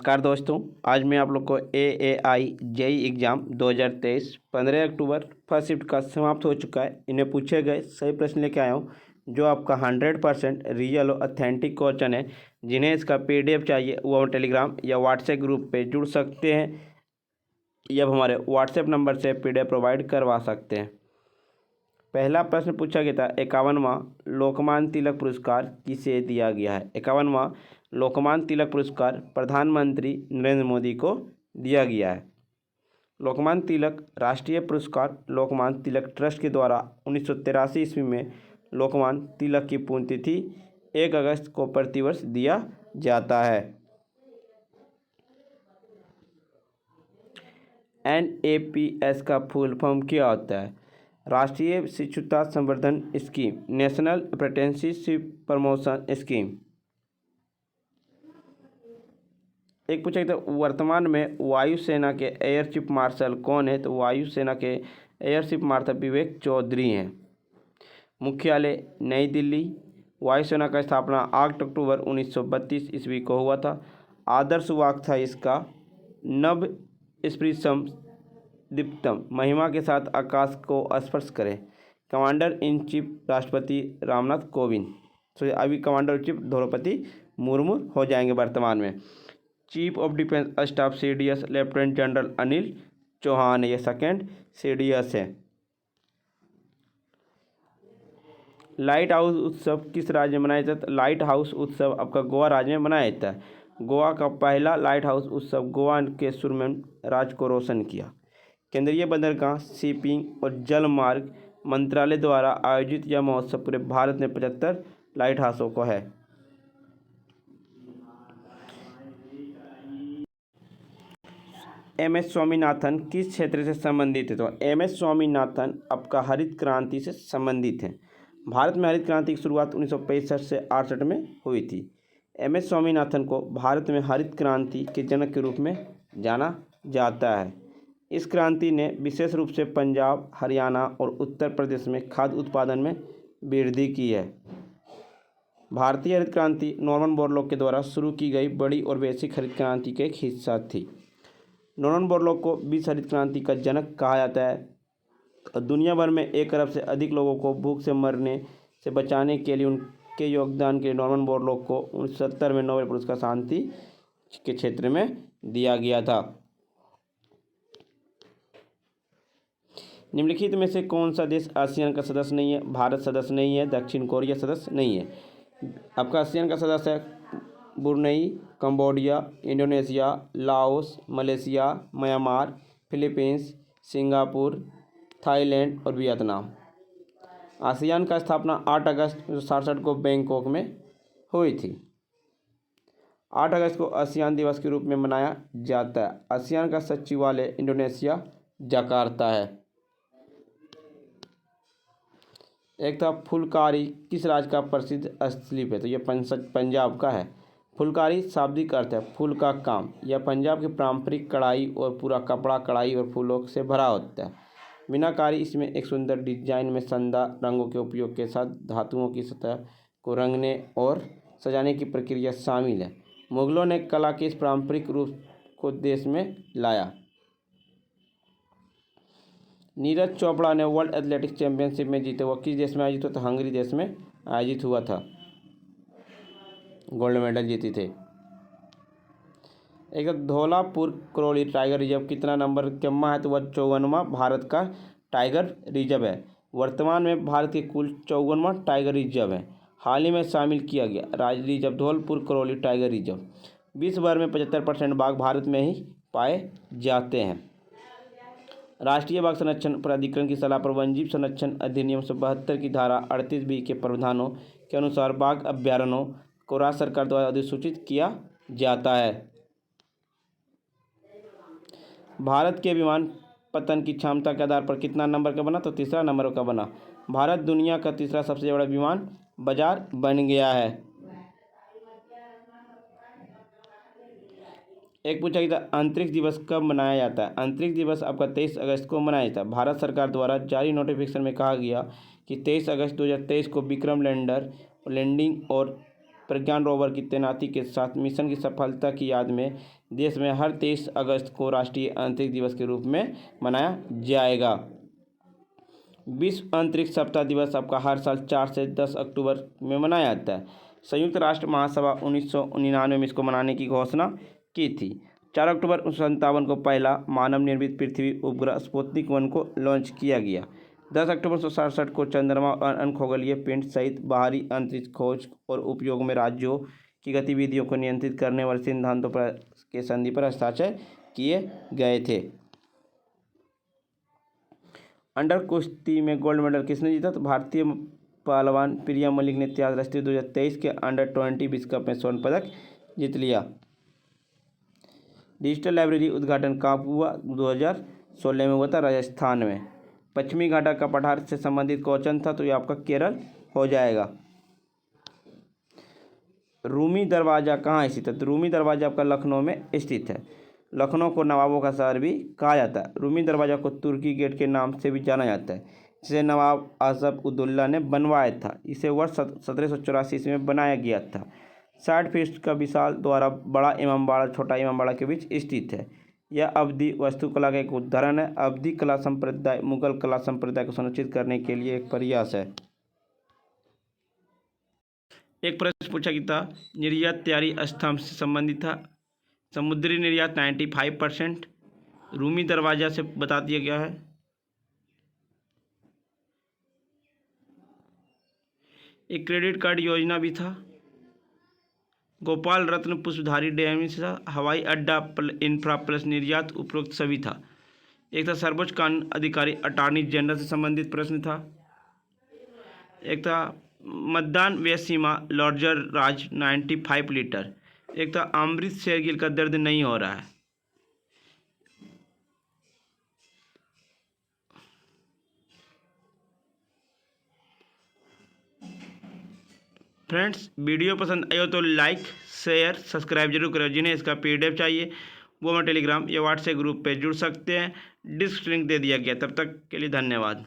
नमस्कार दोस्तों, आज मैं आप लोग को AAI JE exam 2023 15 October first shift का समाप्त हो चुका है। इन्हें पूछे गए सही प्रश्न लेके आया हूँ जो आपका 100% रियल और ऑथेंटिक क्वेश्चन है। जिन्हें इसका PDF चाहिए वो टेलीग्राम या व्हाट्सएप ग्रुप पे जुड़ सकते हैं या हमारे व्हाट्सएप नंबर से PDF प्रोवाइड करवा सकते हैं। पहला प्रश्न पूछा गया था 51वां लोकमान्य तिलक पुरस्कार किसे दिया गया है। 51वां लोकमान्य तिलक पुरस्कार प्रधानमंत्री नरेंद्र मोदी को दिया गया है। लोकमान्य तिलक राष्ट्रीय पुरस्कार लोकमान्य तिलक ट्रस्ट के द्वारा 1983 ईस्वी में लोकमान्य तिलक की पुण्यतिथि 1 अगस्त को प्रतिवर्ष दिया जाता है। NAPS का फुल फॉर्म क्या होता है? राष्ट्रीय शिक्षुता संवर्धन scheme, national apprenticeship promotion scheme. एक पूछा गया था वर्तमान में वायुसेना के एयर चीफ मार्शल कौन है, तो वायुसेना के एयर चीफ मार्शल विवेक चौधरी हैं। मुख्यालय नई दिल्ली। वायुसेना का स्थापना 8 अक्टूबर 1932 ईस्वी को हुआ था। आदर्श वाक्य था इसका नभ स्पृशम दीप्तम, महिमा के साथ आकाश को स्पर्श करें। कमांडर इन चीफ राष्ट्रपति रामनाथ कोविंद। तो अभी commander in chief Droupadi Murmu हो जाएंगे वर्तमान में। Chief of defence staff CDS lieutenant general Anil Chauhan, ये सेकंड CDS है। लाइट हाउस उत्सव किस राज्य में मनाया जाता है? लाइट हाउस उत्सव आपका गोवा राज्य में मनाया जाता है। गोवा का पहला लाइट हाउस उत्सव गोवा के सुरम्य राज को रोशन किया। केंद्रीय बंदरगाह, शिपिंग और जल मार्ग मंत्रालय द्वारा आयोजित यह महोत्सव पूरे भारत में 75 लाइट हाउसों को है। MS स्वामीनाथन किस क्षेत्र से संबंधित है? तो MS स्वामीनाथन आपका हरित क्रांति से संबंधित है। भारत में हरित क्रांति की शुरुआत 1965 से 68 में हुई थी। MS स्वामीनाथन को भारत में हरित क्रांति के जनक के रूप में जाना जाता है। इस क्रांति ने विशेष रूप से पंजाब, हरियाणा और उत्तर प्रदेश में खाद्य उत्पादन में वृद्धि की है। भारतीय हरित क्रांति नॉर्मन बोरलॉग के द्वारा शुरू की गई बड़ी और वैश्विक हरित क्रांति का एक हिस्सा थी। नॉर्मन बोरलॉग को विश्व हरित क्रांति का जनक कहा जाता है। दुनिया भर में 1 अरब से अधिक लोगों को भूख से मरने से बचाने के लिए उनके योगदान के लिए नॉर्मन बोरलॉग को 1970 में नोबेल पुरस्कार शांति के क्षेत्र में दिया गया था। निम्नलिखित में से कौन सा देश आसियान का सदस्य नहीं है? भारत सदस्य नहीं है, दक्षिण कोरिया सदस्य नहीं है। आपका आसियान का सदस्य है Brunei, Cambodia, Indonesia, Laos, Malaysia, Myanmar, Philippines, Singapore, Thailand और वियतनाम। आसियान का स्थापना 8 अगस्त 1967 को बैंकॉक में हुई थी। 8 अगस्त को आसियान दिवस के रूप में मनाया जाता है। आसियान का सचिवालय इंडोनेशिया जकार्ता है। एक था फुलकारी किस राज्य का प्रसिद्ध हस्तशिल्प है? तो यह पंजाब का है। फुलकारी शाब्दिक अर्थ है फूल का काम। यह पंजाब की पारंपरिक कढ़ाई और पूरा कपड़ा कढ़ाई और फूलों से भरा होता है। मीनाकारी इसमें एक सुंदर डिजाइन में शानदार रंगों के उपयोग के साथ धातुओं की सतह को रंगने और सजाने की प्रक्रिया शामिल है। मुगलों ने कला के इस पारंपरिक रूप को देश में लाया। नीरज चोपड़ा ने वर्ल्ड एथलेटिक्स चैंपियनशिप में जीते हुआ किस देश में आयोजित हुआ था? हंगरी देश में आयोजित हुआ था। गोल्ड मेडल जीती थे। एक धौलापुर करौली टाइगर रिजर्व कितना नंबर क्रम है? तो वह 54वां भारत का टाइगर रिजर्व है। वर्तमान में भारत के कुल 54वां टाइगर रिजर्व है। हाल ही में शामिल किया गया राज्य reserve Dholpur Karauli tiger reserve. विश्व भर में 75% बाघ भारत में ही पाए जाते हैं। राष्ट्रीय बाघ संरक्षण प्राधिकरण की सलाह पर वन्यजीव संरक्षण अधिनियम 172 की धारा 38B के प्रावधानों के अनुसार बाघ अभ्यारण्यों को राज्य सरकार द्वारा अधिसूचित किया जाता है। भारत के विमान पतन की क्षमता के आधार पर कितना नंबर का बना? तो तीसरा नंबर का बना। भारत दुनिया का तीसरा सबसे बड़ा विमान बाजार बन गया है। एक पूछा गया था अंतरिक्ष दिवस कब मनाया जाता है? अंतरिक्ष दिवस आपका 23 अगस्त को मनाया जाता है। भारत सरकार द्वारा जारी नोटिफिकेशन में कहा गया कि 23 अगस्त 2023 को विक्रम लैंडर लैंडिंग और प्रज्ञान रोवर की तैनाती के साथ मिशन की सफलता की याद में देश में हर 23 अगस्त को राष्ट्रीय अंतरिक्ष दिवस के रूप में मनाया जाएगा। विश्व अंतरिक्ष सप्ताह दिवस आपका हर साल 4 से 10 अक्टूबर में मनाया जाता है। संयुक्त राष्ट्र महासभा 1999 में इसको मनाने की घोषणा की थी। 4 अक्टूबर 1957 को पहला मानव निर्मित पृथ्वी उपग्रह स्पुतनिक 1 को लॉन्च किया गया। 10 अक्टूबर 1967 को चंद्रमा और अन्य खगोलीय पिंड सहित बाहरी अंतरिक्ष खोज और उपयोग में राज्यों की गतिविधियों को नियंत्रित करने वाले सिद्धांतों पर के संधि पर हस्ताक्षर किए गए थे। अंडर कुश्ती में गोल्ड मेडल किसने जीता? तो भारतीय पहलवान प्रिया मलिक ने इतिहास रचते 2023 के अंडर 20 विश्व कप में स्वर्ण पदक जीत लिया। डिजिटल लाइब्रेरी उद्घाटन कब हुआ? 2016 में हुआ था, राजस्थान में। पश्चिमी घाटा का पठार से संबंधित क्वेश्चन था, तो ये आपका केरल हो जाएगा। रूमी दरवाज़ा कहाँ स्थित है? तो रूमी दरवाज़ा आपका लखनऊ में स्थित है। लखनऊ को नवाबों का शहर भी कहा जाता है। रूमी दरवाज़ा को तुर्की गेट के नाम से भी जाना जाता है, जिसे नवाब असफ उद्दौला ने बनवाया था। इसे वर्ष 1784 ईस्वी में बनाया गया था। 60 फीट का विशाल द्वारा बड़ा इमामबाड़ा छोटा इमामबाड़ा के बीच स्थित है। यह अवधी वास्तुकला का एक उदाहरण है। अवधी कला संप्रदाय मुगल कला संप्रदाय को संरक्षित करने के लिए एक प्रयास है। एक प्रश्न पूछा गया था, निर्यात तैयारी स्तंभ से संबंधित था। समुद्री निर्यात 95%। रूमी दरवाजा से बता दिया गया है। एक क्रेडिट कार्ड योजना भी था। गोपाल रत्न पुष्पधारी डैम से हवाई अड्डा इंफ्रा प्लस निर्यात उपरोक्त सभी था। एक था सर्वोच्च कानून अधिकारी अटॉर्नी जनरल से संबंधित प्रश्न था। एक था मतदान व्यय सीमा लॉर्जर राज 95 लीटर। एक था अमृत शेरगिल का दर्द नहीं हो रहा है। फ्रेंड्स, वीडियो पसंद आयो तो लाइक शेयर सब्सक्राइब जरूर करें। जिन्हें इसका PDF चाहिए वो मैं टेलीग्राम या व्हाट्सएप ग्रुप पे जुड़ सकते हैं। डिस्क लिंक दे दिया गया। तब तक के लिए धन्यवाद।